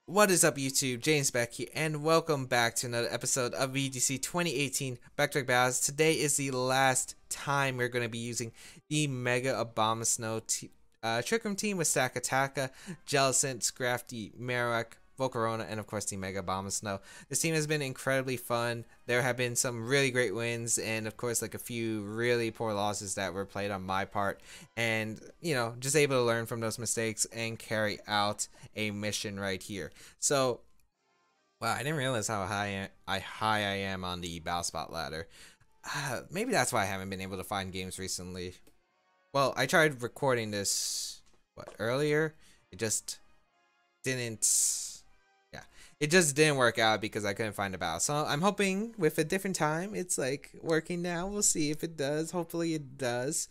What is up, YouTube? James Baek here, and welcome back to another episode of VGC 2018 Baek Battles. Today is the last time we're going to be using the Mega Abomasnow Trick Room team with Stakataka, Jellicent, Scrafty, Marowak, Volcorona, and of course the Mega Abomasnow. This team has been incredibly fun. There have been some really great wins, and of course like a few really poor losses that were played on my part. And just able to learn from those mistakes and carry out a mission right here. So, wow, I didn't realize how high I am on the Battle Spot ladder. Maybe that's why I haven't been able to find games recently. Well, I tried recording this earlier. It just didn't. Yeah, it just didn't work out because I couldn't find a battle. So I'm hoping with a different time, it's like working now. We'll see if it does. Hopefully it does.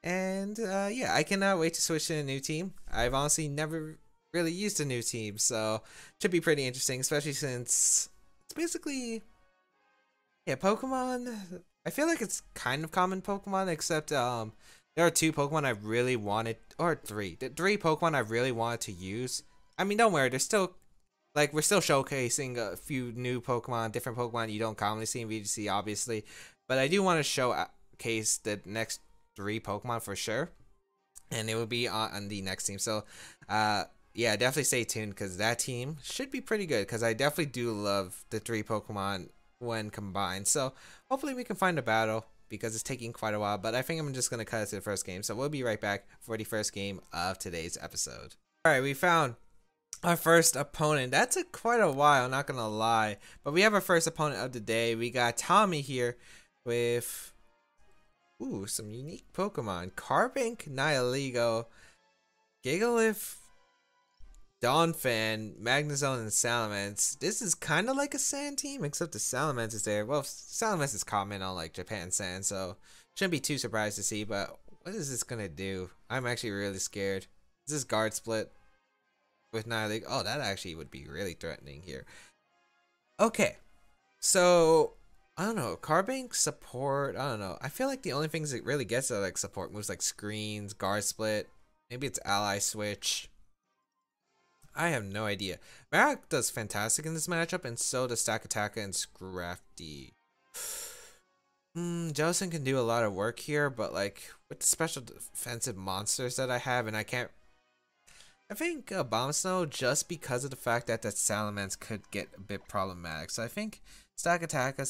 And yeah, I cannot wait to switch to a new team. I've honestly never really used a new team, so should be pretty interesting, especially since it's basically, yeah, Pokemon. I feel like it's kind of common Pokemon, except there are two Pokemon I really wanted, or three. The three Pokemon I really wanted to use. I mean, don't worry, there's still, like, we're still showcasing a few new Pokemon, different Pokemon you don't commonly see in VGC, obviously. But I do want to showcase the next three Pokemon for sure, and it will be on the next team. So, yeah, definitely stay tuned because that team should be pretty good. Because I definitely do love the three Pokemon when combined. So hopefully we can find a battle because it's taking quite a while. But I think I'm just gonna cut it to the first game. So we'll be right back for the first game of today's episode. All right, we found our first opponent. That took quite a while, not gonna lie. But we have our first opponent of the day. We got Tommy here with some unique Pokemon. Carbink, Nihilego, Gigalith, Donphan, Magnezone, and Salamence. This is kind of like a sand team, except the Salamence is there. Well, Salamence is common on like Japan sand, so shouldn't be too surprised to see. But what is this gonna do? I'm actually really scared. Is this guard split with Nihilego? Oh, that actually would be really threatening here. Okay, so I don't know. Carbink support. I don't know. I feel like the only things it really gets are like support moves, like screens, guard split. Maybe it's ally switch. I have no idea. Marowak does fantastic in this matchup, and so does Stakataka and Scrafty. Jellicent can do a lot of work here, but like with the special defensive monsters that I have, and I think Abomasnow, just because of the fact that that Salamence could get a bit problematic. So I think Stakataka,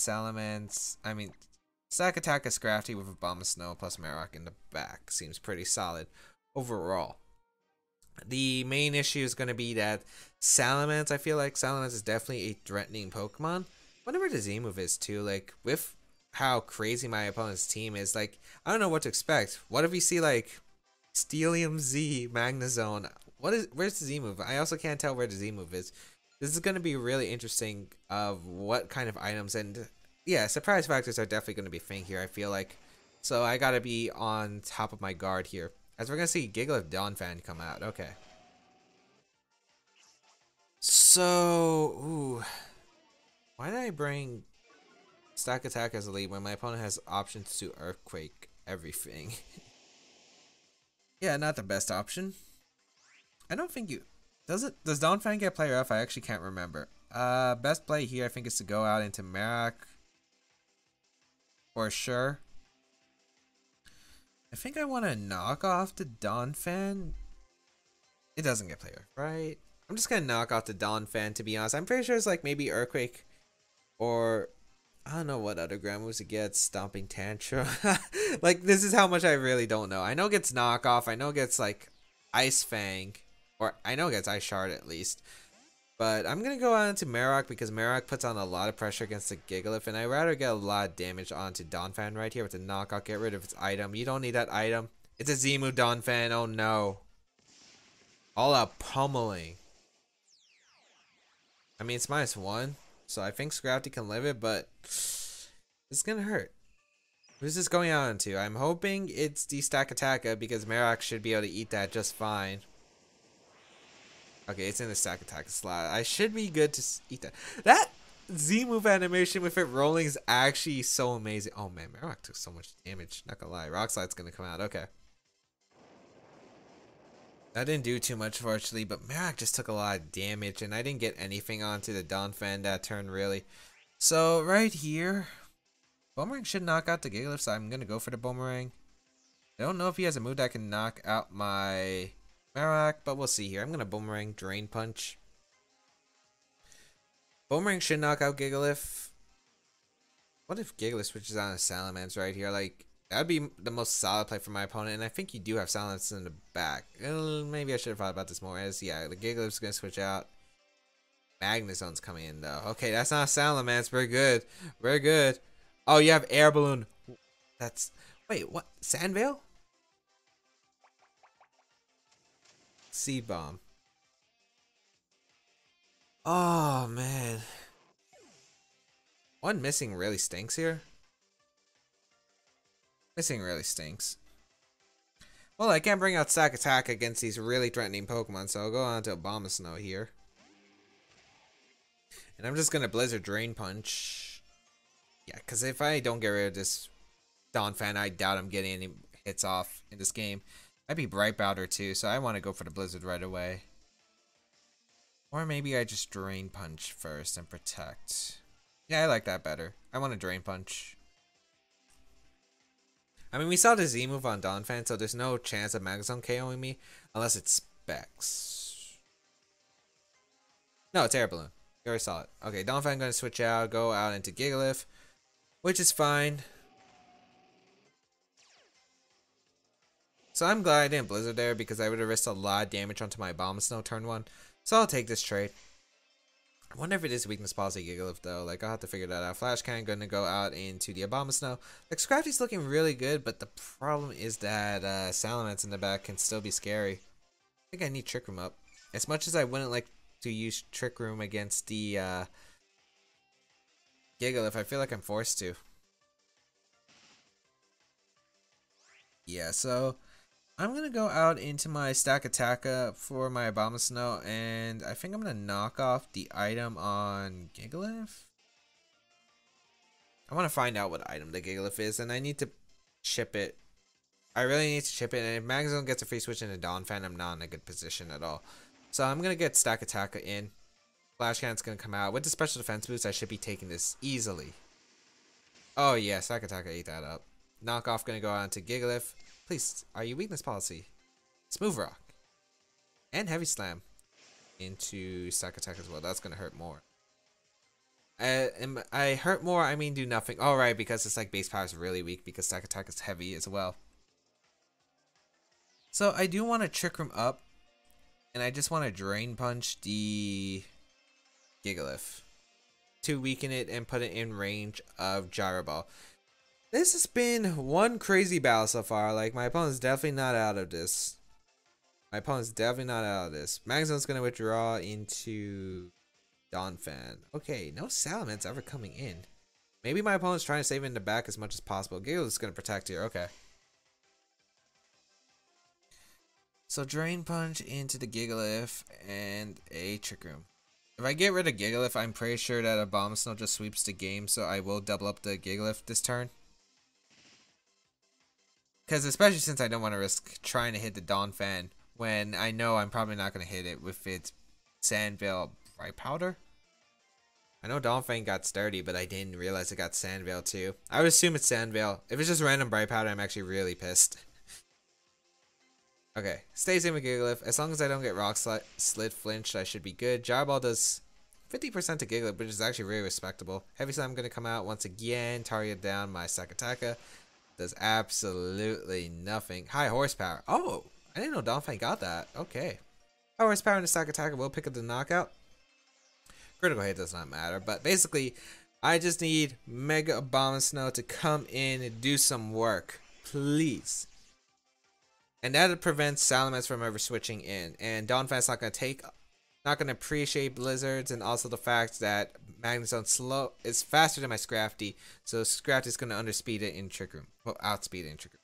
Stakataka, Scrafty with Abomasnow plus Marowak in the back seems pretty solid overall. The main issue is going to be that Salamence, I feel like Salamence is definitely a threatening Pokemon. Whatever the Z move is too, like with how crazy my opponent's team is, like I don't know what to expect. What if we see like Steelium Z, Magnezone? Where's the Z move? I also can't tell where the Z move is. This is going to be really interesting of what kind of items, and yeah, surprise factors are definitely going to be a thing here, I feel like. So I got to be on top of my guard here. As we're going to see Gigalith Donphan come out. Okay. So, why did I bring Stakataka as a lead when my opponent has options to Earthquake everything? Yeah, not the best option. I don't think you... Does Donphan get player F? I actually can't remember. Best play here I think is to go out into Marowak. For sure. I think I want to knock off the Donphan. It doesn't get player, right? I'm just going to knock off the Donphan, to be honest. I'm pretty sure it's like maybe Earthquake or I don't know what other ground moves it gets. Stomping Tantrum. Like, this is how much I really don't know. I know it gets knock off. I know it gets like Ice Fang, or I know it gets Ice Shard at least. But I'm going to go on to Marowak because Marowak puts on a lot of pressure against the Gigalith. And I'd rather get a lot of damage onto Donphan right here with the knockout. Get rid of its item. You don't need that item. It's a Z-move Donphan. Oh no. All out pummeling. I mean, it's -1. So I think Scrafty can live it. But it's going to hurt. Who's this going out into? I'm hoping it's the Stakataka because Marowak should be able to eat that just fine. Okay, it's in the Stakataka slot. I should be good to eat that. That Z move animation with it rolling is actually so amazing. Oh man, Marowak took so much damage. Not gonna lie. Rock Slide's gonna come out. Okay. That didn't do too much, fortunately, but Marak just took a lot of damage, and I didn't get anything onto the Donphan that turn, really. So, right here, Boomerang should knock out the Gigalith, so I'm going to go for the Boomerang. I don't know if he has a move that can knock out my Marak, but we'll see here. I'm going to Boomerang, Drain Punch. Boomerang should knock out Gigalith. What if Gigalith switches on a Salamence right here? Like, that would be the most solid play for my opponent, and I think you do have Salamence in the back. Maybe I should have thought about this more, as, yeah, the Gigalith's going to switch out. Magnezone's coming in, though. Okay, that's not Salamence. Very good. Very good. Oh, you have Air Balloon. That's... Wait, what? Sandveil? Seed Bomb. Oh, man. One missing really stinks here. Missing really stinks. Well, I can't bring out Stakataka against these really threatening Pokemon, so I'll go on to Abomasnow here. And I'm just going to Blizzard Drain Punch. Yeah, because if I don't get rid of this Donphan, I doubt I'm getting any hits off in this game. Might be Bright Powder too, so I want to go for the Blizzard right away. Or maybe I just Drain Punch first and Protect. Yeah, I like that better. I want to Drain Punch. I mean, we saw the Z move on Donphan, so there's no chance of Magazone KOing me unless it specs. No, it's Air Balloon. You already saw it. Okay, Donphan going to switch out, go out into Gigalith, which is fine. So I'm glad I didn't Blizzard there because I would have risked a lot of damage onto my Abomasnow turn 1. So I'll take this trade. I wonder if it is weakness policy Gigalith though. Like, I'll have to figure that out. Flash Cannon going to go out into the Abomasnow. Like, Scrafty's looking really good, but the problem is that Salamence in the back can still be scary. I think I need Trick Room up. As much as I wouldn't like to use Trick Room against the Gigalith, I feel like I'm forced to. Yeah, so I'm going to go out into my Stakataka for my Abomasnow, and I think I'm going to knock off the item on Gigalith. I want to find out what item the Gigalith is, and I need to chip it. I really need to chip it, and if Magazone gets a free switch into Donphan, I'm not in a good position at all. So I'm going to get Stakataka in. Flash Cannon's going to come out. With the special defense boost, I should be taking this easily. Oh yeah, Stakataka ate that up. Knockoff going to go on to Gigalith. Please, are you weakness policy? Smooth Rock. And Heavy Slam into Stakataka as well. That's going to hurt more. I hurt more, I mean do nothing. Alright, because it's like base power is really weak because Stakataka is heavy as well. So I do want to Trick Room up. And I just want to Drain Punch the Gigalith to weaken it and put it in range of Gyro Ball. This has been one crazy battle so far. Like, my opponent's definitely not out of this. Magazone's going to withdraw into Donphan. Okay, no Salamence ever coming in. Maybe my opponent's trying to save it in the back as much as possible. Gigalith's going to protect here. Okay. So, Drain Punch into the Gigalith and a Trick Room. If I get rid of Gigalith, I'm pretty sure that Abomasnow just sweeps the game, so I will double up the Gigalith this turn. Because especially since I don't want to risk trying to hit the Donphan when I know I'm probably not going to hit it with its Sandveil Bright Powder. I know Donphan got sturdy, but I didn't realize it got Sandveil too. I would assume it's Sandveil. If it's just random Bright Powder, I'm actually really pissed. Okay, stays in with Gigalith. As long as I don't get Rock Slid flinched, I should be good. Gyro Ball does 50% to Gigalith, which is actually really respectable. Heavy Slam going to come out once again, target down my Stakataka. Does absolutely nothing. High Horsepower. Oh, I didn't know Donphan got that. Okay. High Horsepower into Stakataka will pick up the knockout. Critical hit does not matter, but basically, I just need Mega Abomasnow to come in and do some work. Please. And that prevents Salamence from ever switching in. And Donphan's not going to appreciate Blizzards, and also the fact that Magnezone is faster than my Scrafty, so Scrafty's going to underspeed it in Trick Room. Well, outspeed it in Trick Room.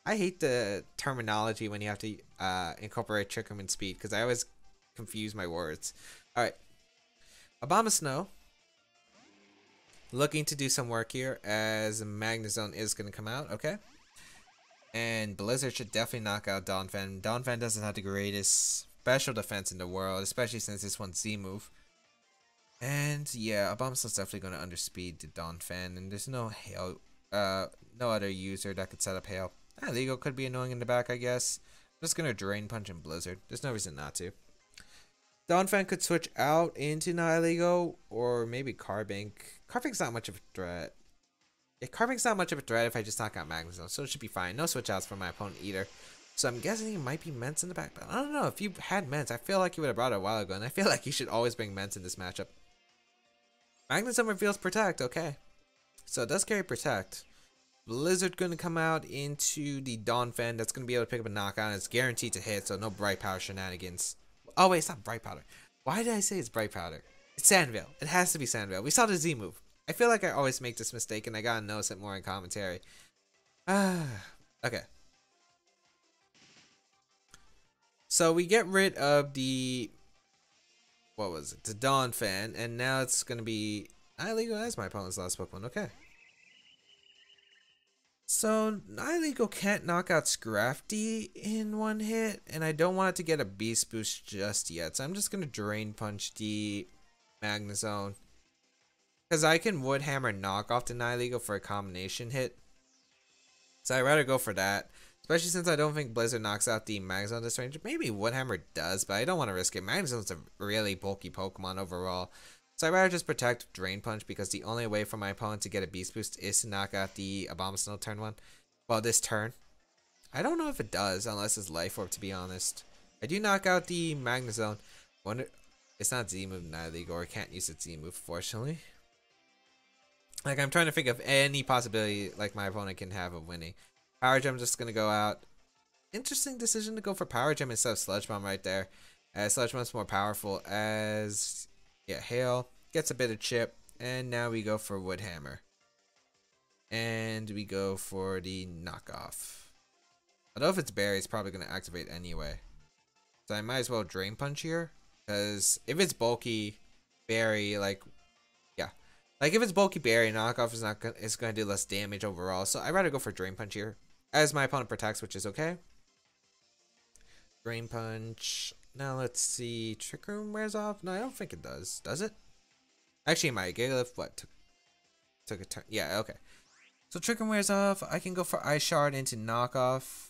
I hate the terminology when you have to incorporate Trick Room and speed, because I always confuse my words. Alright. Abomasnow looking to do some work here as Magnezone is going to come out, okay? And Blizzard should definitely knock out Donphan. Donphan doesn't have the greatest special defense in the world, especially since this one's Z move. And yeah, Abomasnow's definitely going to underspeed the Donphan, and there's no hail, no other user that could set up hail. Legal could be annoying in the back, I guess. I'm just going to Drain Punch and Blizzard. There's no reason not to. Donphan could switch out into Nihilego, or maybe Carbink. Carbink's not much of a threat. Yeah, Carbink's not much of a threat if I just knock out Magnezone, so it should be fine. No switch outs for my opponent either. So I'm guessing he might be Mence in the back, but I don't know. If you had Mence, I feel like you would have brought it a while ago, and I feel like you should always bring Mence in this matchup. Magnezone reveals Protect, okay. So it does carry Protect. Blizzard going to come out into the Donphan. That's going to be able to pick up a knockout, and it's guaranteed to hit, so no Bright Powder shenanigans. Oh wait, it's not Bright Powder. Why did I say it's Bright Powder? It's Sandveil. It has to be Sandveil. We saw the Z move. I feel like I always make this mistake, and I gotta notice it more in commentary. Okay. So we get rid of the... what was it? The Donphan, and now it's gonna be Nihilego as my opponent's last Pokemon. Okay. So Nihilego can't knock out Scrafty in one hit, and I don't want it to get a Beast Boost just yet. So I'm just gonna Drain Punch the Magnezone, because I can Wood Hammer knock off the Nihilego for a combination hit. So I'd rather go for that. Especially since I don't think Blizzard knocks out the Magnezone this range. Maybe Wood Hammer does, but I don't want to risk it. Magnezone's a really bulky Pokemon overall. So I'd rather just protect Drain Punch, because the only way for my opponent to get a Beast Boost is to knock out the Abomasnow turn 1. Well, this turn. I don't know if it does, unless it's Life Orb, to be honest. I do knock out the Magnezone. Wonder, it's not Z move Nihilego, or I can't use its Z move, fortunately. Like, I'm trying to think of any possibility like my opponent can have of winning. Power Gem just gonna go out. Interesting decision to go for Power Gem instead of Sludge Bomb right there. As Sludge Bomb's more powerful as... yeah, Hail gets a bit of chip, and now we go for Wood Hammer. And we go for the knockoff. Although if it's Berry, it's probably going to activate anyway. So I might as well Drain Punch here, because if it's bulky Berry, like, yeah. Like if it's bulky Berry, knockoff is not it's going to do less damage overall. So I'd rather go for Drain Punch here, as my opponent protects, which is okay. Drain Punch. Now let's see. Trick Room wears off? No, I don't think it does. Does it? Actually, my Gigalith, what? Took a turn. Yeah, okay. So Trick Room wears off. I can go for Ice Shard into knockoff,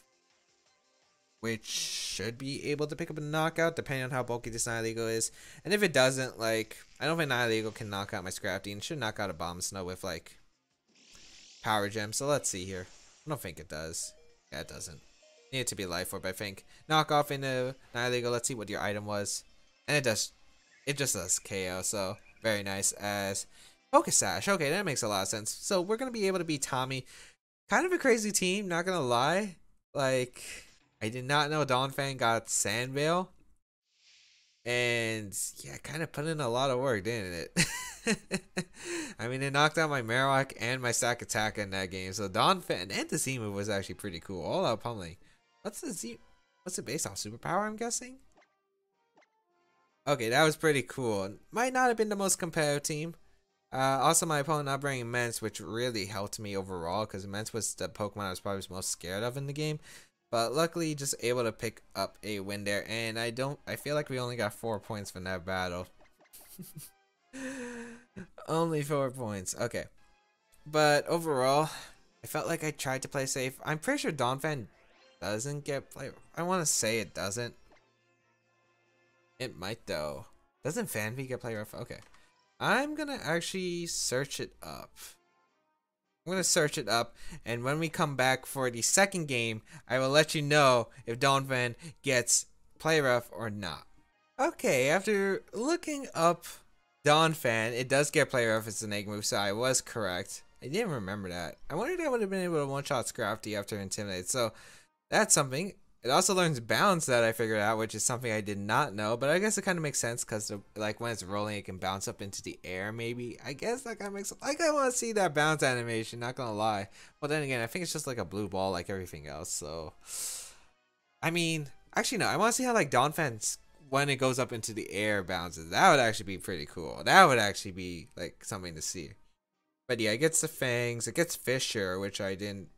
which should be able to pick up a knockout depending on how bulky this Nihilego is. And if it doesn't, like, I don't think Nihilego can knock out my Scrafty, and should knock out a Abomasnow with, like, Power Gem. So let's see here. I don't think it does. Yeah, it doesn't. Need it to be Life Orb, I think. Knock off into Nihilego. Let's see what your item was. And it does. It just does KO, so very nice. As Focus Sash. Okay, that makes a lot of sense. So we're going to be able to beat Tommy. Kind of a crazy team, not going to lie. Like, I did not know Donphan got Sandveil. And yeah, kind of put in a lot of work, didn't it? I mean, it knocked out my Marowak and my Stakataka in that game. So Donphan and the Z move was actually pretty cool. All out pummeling. What's the Z? What's it based off? Superpower, I'm guessing? Okay, that was pretty cool. Might not have been the most competitive team. Also, my opponent not bringing Mence, which really helped me overall, because Mence was the Pokemon I was probably most scared of in the game. But luckily, just able to pick up a win there. And I feel like we only got 4 points from that battle. Only 4 points. Okay. But overall, I felt like I tried to play safe. I'm pretty sure Donphan doesn't get play. I want to say it doesn't. It might though. Doesn't Fanvi get play rough? Okay. I'm gonna actually search it up. I'm gonna search it up, and when we come back for the second game, I will let you know if Donphan gets play rough or not. Okay, after looking up Donphan, it does get play rough as an egg move, so I was correct. I didn't remember that. I wondered if I would have been able to one-shot Scrafty after Intimidate, so that's something. It also learns bounce that I figured out, which is something I did not know, but I guess it kind of makes sense because like when it's rolling, it can bounce up into the air. Maybe I guess that kind of makes sense. Like I want to see that bounce animation. Not gonna lie, but then again, I think it's just like a blue ball, like everything else. So, I mean, actually no, I want to see how like Donphan when it goes up into the air bounces. That would actually be pretty cool. That would actually be like something to see. But yeah, it gets the fangs. It gets Fissure, which I didn't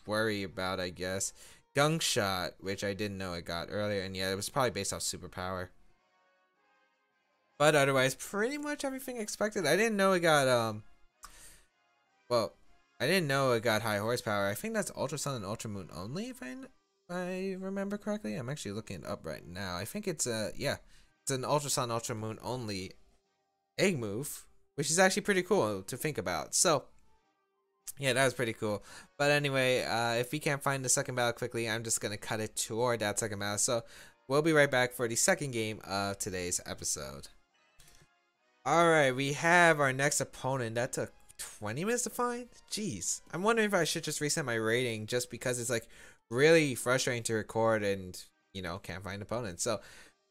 worry about, I guess. Gunk Shot, which I didn't know it got earlier, and yeah, it was probably based off superpower. But otherwise, pretty much everything expected. I didn't know it got well, I didn't know it got high horsepower. I think that's Ultra Sun and Ultra Moon only, if I remember correctly. I'm actually looking it up right now. I think it's yeah, it's an Ultra Sun, Ultra Moon only egg move, which is actually pretty cool to think about. So yeah, that was pretty cool. But anyway, if we can't find the second battle quickly, I'm just gonna cut it toward that second battle. So we'll be right back for the second game of today's episode. Alright, we have our next opponent. That took 20 minutes to find? Jeez. I'm wondering if I should just reset my rating just because it's like really frustrating to record and, you know, can't find opponents. So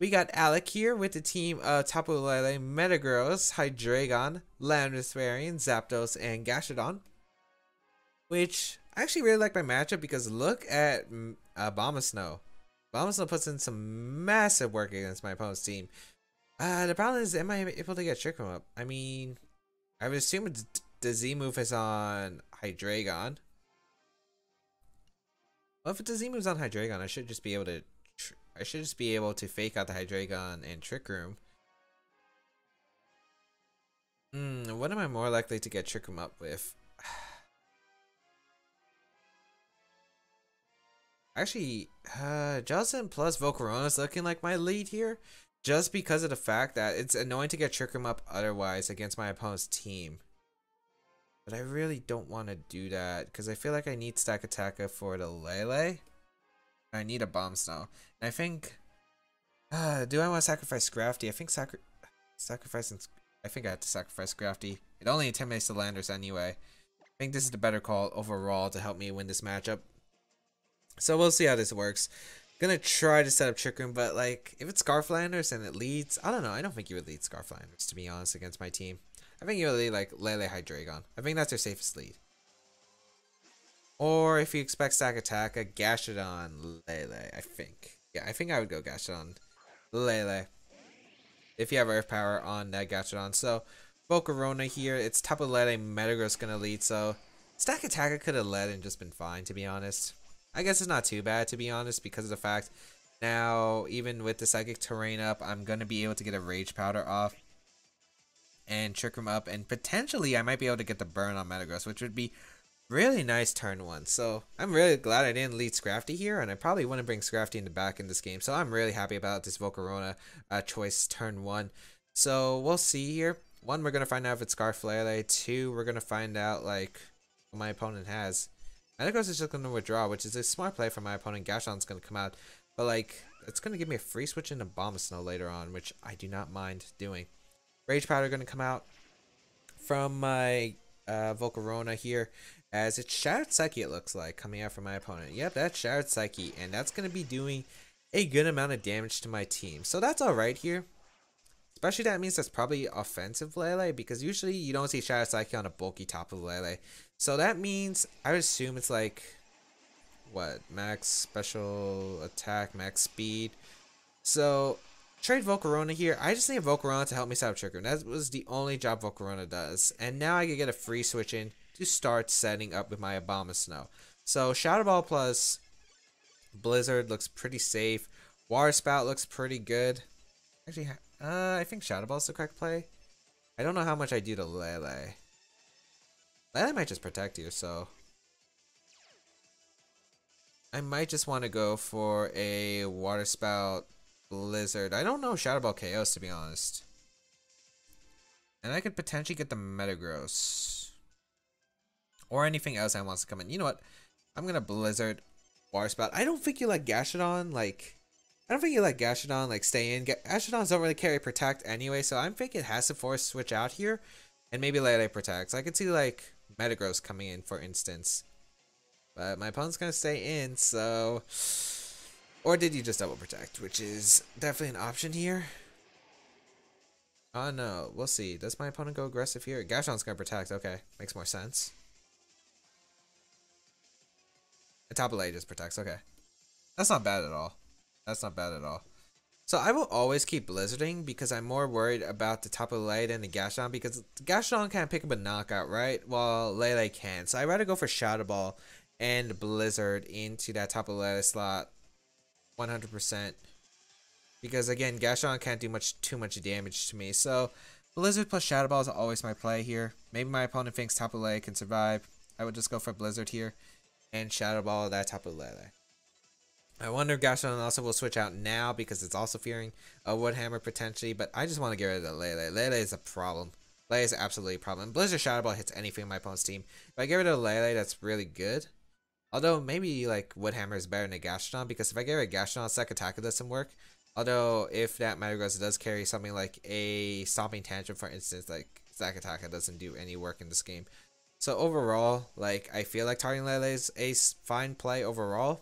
we got Alec here with the team of Tapu Lele, Metagross, Hydreigon, Landorus, Zapdos, and Gastrodon. Which I actually really like my matchup because look at Abomasnow. Abomasnow puts in some massive work against my opponent's team. The problem is, am I able to get Trick Room up? I mean, I would assume the Z move is on Hydreigon. Well, if the Z move's on Hydreigon, I should just be able to fake out the Hydreigon and Trick Room. What am I more likely to get Trick Room up with? Actually, Jellicent plus Volcorona is looking like my lead here. Just because of the fact that it's annoying to get Trick Room up otherwise against my opponent's team. But I really don't want to do that because I feel like I need Stakataka for the Lele. I need a Abomasnow. And I think, do I want to sacrifice Scrafty? I think I think I have to sacrifice Scrafty. It only intimidates the Landers anyway. I think this is the better call overall to help me win this matchup. So we'll see how this works. Gonna try to set up Trick Room, but like if it's Scarflanders and it leads, I don't know. I don't think you would lead Scarflanders, to be honest, against my team. I think you would lead like Lele Hydreigon. I think that's your safest lead. Or if you expect Stakataka, Gastrodon Lele. I think. Yeah, I think I would go Gastrodon Lele if you have Earth Power on that Gastrodon. So Volcorona here. It's Tapu Lele, Metagross gonna lead. So Stakataka could have led and just been fine, to be honest. I guess it's not too bad, to be honest, because of the fact now, even with the Psychic Terrain up, I'm going to be able to get a Rage Powder off and Trick Room up, and potentially I might be able to get the burn on Metagross, which would be really nice turn one. So I'm really glad I didn't lead Scrafty here, and I probably want to bring Scrafty in the back in this game. So I'm really happy about this Volcarona choice turn one. So we'll see here. One, we're going to find out if it's Scarflele. Two, we're going to find out like what my opponent has. Metagross is just going to withdraw, which is a smart play for my opponent. Gastrodon's going to come out, but like it's going to give me a free switch into Abomasnow later on, which I do not mind doing. Rage Powder going to come out from my Volcarona here, as it's Shattered Psyche, it looks like, coming out from my opponent. Yep, that's Shattered Psyche, and that's going to be doing a good amount of damage to my team. So that's alright here. Especially that means that's probably offensive Lele, because usually you don't see Shattered Psyche on a bulky top of Lele. So that means, I would assume it's like, what, max special attack, max speed. So, trade Volcarona here. I just need Volcarona to help me set up Trick Room. That was the only job Volcarona does. And now I can get a free switch in to start setting up with my Abomasnow. So, Shadow Ball plus Blizzard looks pretty safe. Water Spout looks pretty good. Actually, I think Shadow Ball is the correct play. I don't know how much I do to Lele. Lele might just protect you, so I might just want to go for a Water Spout Blizzard. I don't know Shadow Ball KOs, to be honest. And I could potentially get the Metagross. Or anything else that wants to come in. You know what? I'm going to Blizzard Water Spout. I don't think you let Gastrodon, like, stay in. Gastrodons don't really carry Protect anyway, so I'm thinking it has to force switch out here. And maybe Lele protects. I could see, like, Metagross coming in, for instance. But my opponent's going to stay in, so... Or did you just double protect, which is definitely an option here. Oh, no. We'll see. Does my opponent go aggressive here? Gastrodon's going to protect. Okay. Makes more sense. And Tapu Lele just protects. Okay. That's not bad at all. That's not bad at all. So I will always keep Blizzarding because I'm more worried about the Tapu Lele than the Gastrodon, because the Gastrodon can't pick up a knockout, right? While Lele can. So I'd rather go for Shadow Ball and Blizzard into that top of the ladder slot 100%. Because again, Gashon can't do too much damage to me. So Blizzard plus Shadow Ball is always my play here. Maybe my opponent thinks Tapu Lele can survive. I would just go for Blizzard here and Shadow Ball that Tapu Lele. I wonder if Gashon also will switch out now because it's also fearing a Wood Hammer potentially, but I just want to get rid of the Lele. Lele is a problem. Lele is absolutely a problem. Blizzard Shadow Ball hits anything in my opponent's team. If I get rid of Lele, that's really good. Although maybe like Wood Hammer is better than a Gashon, because if I get rid of Gashon, Stakataka doesn't work. Although if that Metagross does carry something like a Stomping Tantrum, for instance, like Stakataka doesn't do any work in this game. So overall, like I feel like targeting Lele is a fine play overall.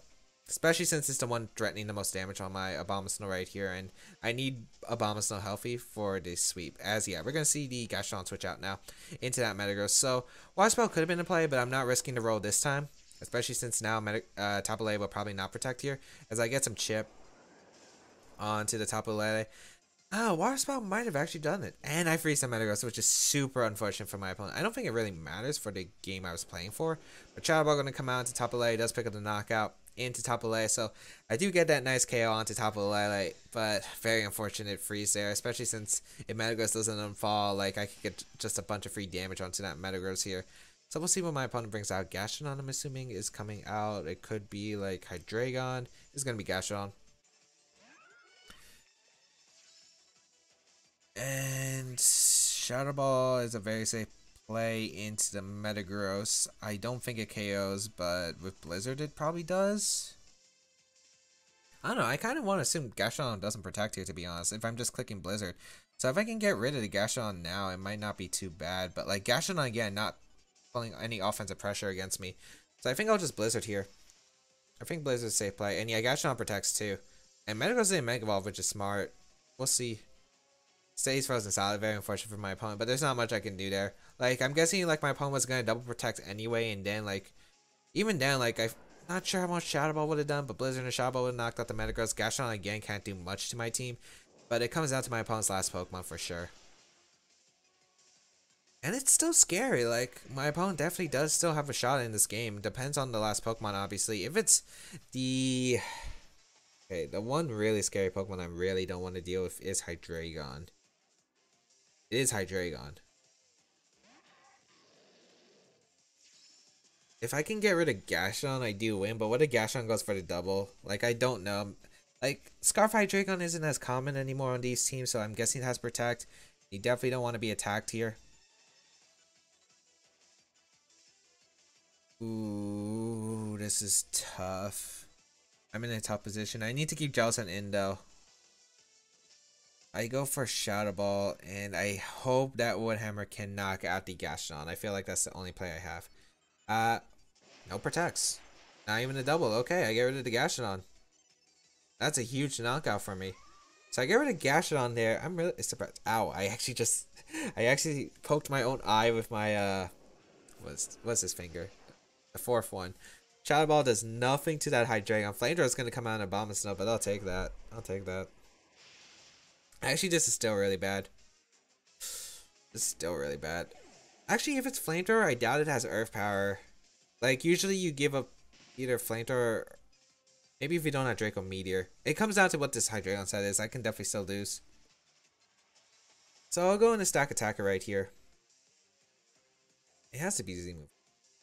Especially since it's the one threatening the most damage on my Abomasnow right here. And I need Abomasnow healthy for this sweep. As yeah, we're going to see the Gashon switch out now into that Metagross. So Water Spell could have been in play, but I'm not risking the roll this time. Especially since now Tapu Lele will probably not protect here. As I get some chip onto the Tapu Lele. Oh, Water Spell might have actually done it. And I freeze the Metagross, which is super unfortunate for my opponent. I don't think it really matters for the game I was playing for. But Shadow Ball going to come out into Tapu Lele. Does pick up the knockout into Tapu Lele, so I do get that nice KO onto Tapu Lele, but very unfortunate freeze there, especially since if Metagross doesn't unfall, like I could get just a bunch of free damage onto that Metagross here. So we'll see what my opponent brings out. Gashon, I'm assuming, is coming out. It could be like Hydreigon. It's gonna be Gashon. And Shadow Ball is a very safe play into the Metagross. I don't think it KOs, but with Blizzard it probably does. I don't know, I kind of want to assume Gashon doesn't protect here, to be honest, if I'm just clicking Blizzard. So if I can get rid of the Gashon now, it might not be too bad. But like Gashon again, not pulling any offensive pressure against me. So I think I'll just Blizzard here. I think Blizzard's a safe play. And yeah, Gashon protects too. And Metagross is a Mega Evolve, which is smart. We'll see. Stays frozen solid, very unfortunate for my opponent, but there's not much I can do there. Like, I'm guessing like my opponent was gonna double protect anyway, and then like, even then like I'm not sure how much Shadow Ball would have done, but Blizzard and Shadow Ball would have knocked out the Metagross. Gashon again can't do much to my team, but it comes down to my opponent's last Pokemon for sure. And it's still scary. Like my opponent definitely does still have a shot in this game. Depends on the last Pokemon, obviously. If it's the the one really scary Pokemon I really don't want to deal with is Hydreigon. It is Hydreigon. If I can get rid of Gashon, I do win. But what if Gashon goes for the double? Like, I don't know. Like, Scarf Hydreigon isn't as common anymore on these teams, so I'm guessing it has Protect. You definitely don't want to be attacked here. Ooh, this is tough. I'm in a tough position. I need to keep Jellicent in, though. I go for Shadow Ball, and I hope that Wood Hammer can knock out the Gashon. I feel like that's the only play I have. No protects. Not even a double. Okay, I get rid of the Gashon. That's a huge knockout for me. So I get rid of Gashon there. I'm really surprised. Ow, I actually poked my own eye with my, what's his finger? The fourth one. Shadow Ball does nothing to that Hydreigon. Flamethrower is going to come out in Abomasnow, but I'll take that. I'll take that. Actually, this is still really bad. This is still really bad. Actually, if it's Flamethrower, I doubt it has Earth Power. Like, usually you give up either Flamethrower, maybe if you don't have Draco Meteor. It comes down to what this Hydreigon set is. I can definitely still lose. So I'll go into Stakataka right here. It has to be Z move,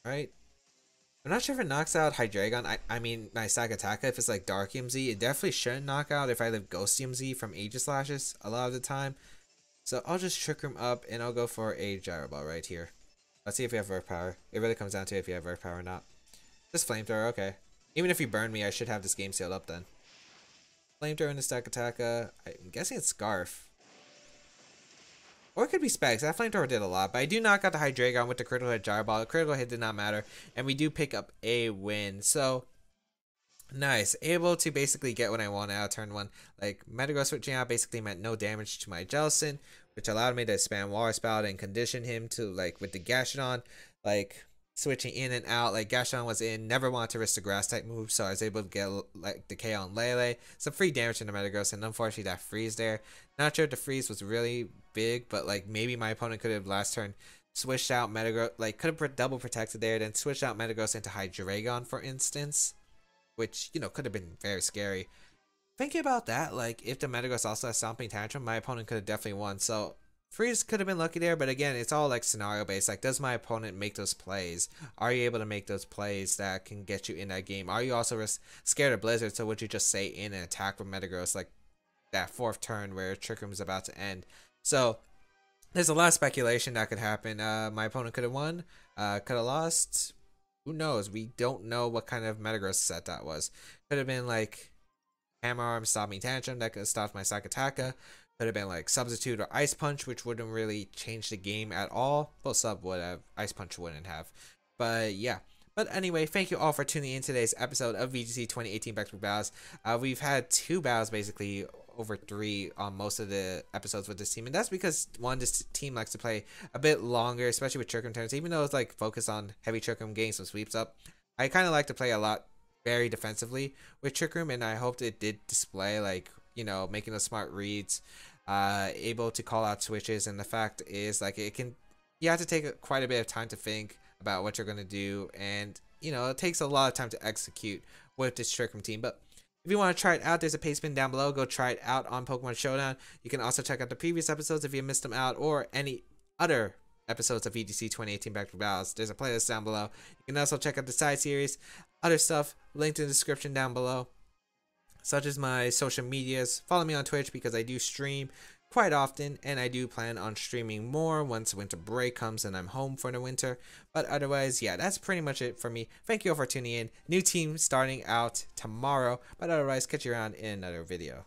right? I'm not sure if it knocks out Hydreigon. I mean, my Stakataka, if it's like Dark EMZ, it definitely shouldn't knock out if I live Ghost EMZ from Aegislashes a lot of the time. So I'll just Trick Room up and I'll go for a Gyro Ball right here. Let's see if we have Earth Power. It really comes down to if you have Earth Power or not. Just Flamethrower, okay. Even if you burn me, I should have this game sealed up then. Flamethrower into Stakataka. I'm guessing it's Scarf. Or it could be Specs. That Flamethrower did a lot. But I do knock out the Hydreigon with the critical hit Gyro Ball. The critical hit did not matter. And we do pick up a win. So, nice. Able to basically get what I want out of turn 1. Like, Metagross switching out basically meant no damage to my Jellicent, which allowed me to spam Water Spout and condition him to, like, with the Gashon, like, switching in and out. Like, Gashon was in, never wanted to risk the Grass type move, so I was able to get, like, the KO on Lele. Some free damage in the Metagross, and unfortunately that freeze there. Not sure if the freeze was really big, but, like, maybe my opponent could have last turn switched out Metagross, like could have double protected there, then switched out Metagross into Hydreigon, for instance, which, you know, could have been very scary. Thinking about that, like if the Metagross also has Stomping Tantrum, my opponent could have definitely won. So Freeze could have been lucky there, but again, it's all like scenario based. Like, does my opponent make those plays? Are you able to make those plays that can get you in that game? Are you also scared of Blizzard? So would you just stay in and attack with Metagross like that 4th turn where Trick Room is about to end? So there's a lot of speculation that could happen. My opponent could have won, could have lost. Who knows? We don't know what kind of Metagross set that was. Could have been like Hammer Arm, Stopping Tantrum that could have stopped my Stakataka. Could have been like Substitute or Ice Punch, which wouldn't really change the game at all. Well, Sub would have, Ice Punch wouldn't have. But yeah. But anyway, thank you all for tuning in today's episode of VGC 2018 Back-to-Back Battles. We've had 2 battles basically over 3 on most of the episodes with this team, and that's because one, this team likes to play a bit longer, especially with Trick Room turns. Even though it's like focused on heavy Trick Room, getting some sweeps up, I kind of like to play a lot very defensively with Trick Room, and I hoped it did display, like, you know, making those smart reads, able to call out switches. And the fact is, like, it can, you have to take quite a bit of time to think about what you're going to do, and, you know, it takes a lot of time to execute with this Trick Room team. But if you want to try it out, there's a paste bin down below. Go try it out on Pokemon Showdown. You can also check out the previous episodes if you missed them out, or any other episodes of VGC 2018 Back to Battles. There's a playlist down below. You can also check out the side series, other stuff linked in the description down below, such as my social medias. Follow me on Twitch because I do stream quite often, and I do plan on streaming more once winter break comes and I'm home for the winter. But otherwise, yeah, that's pretty much it for me. Thank you all for tuning in. New team starting out tomorrow, but otherwise, catch you around in another video.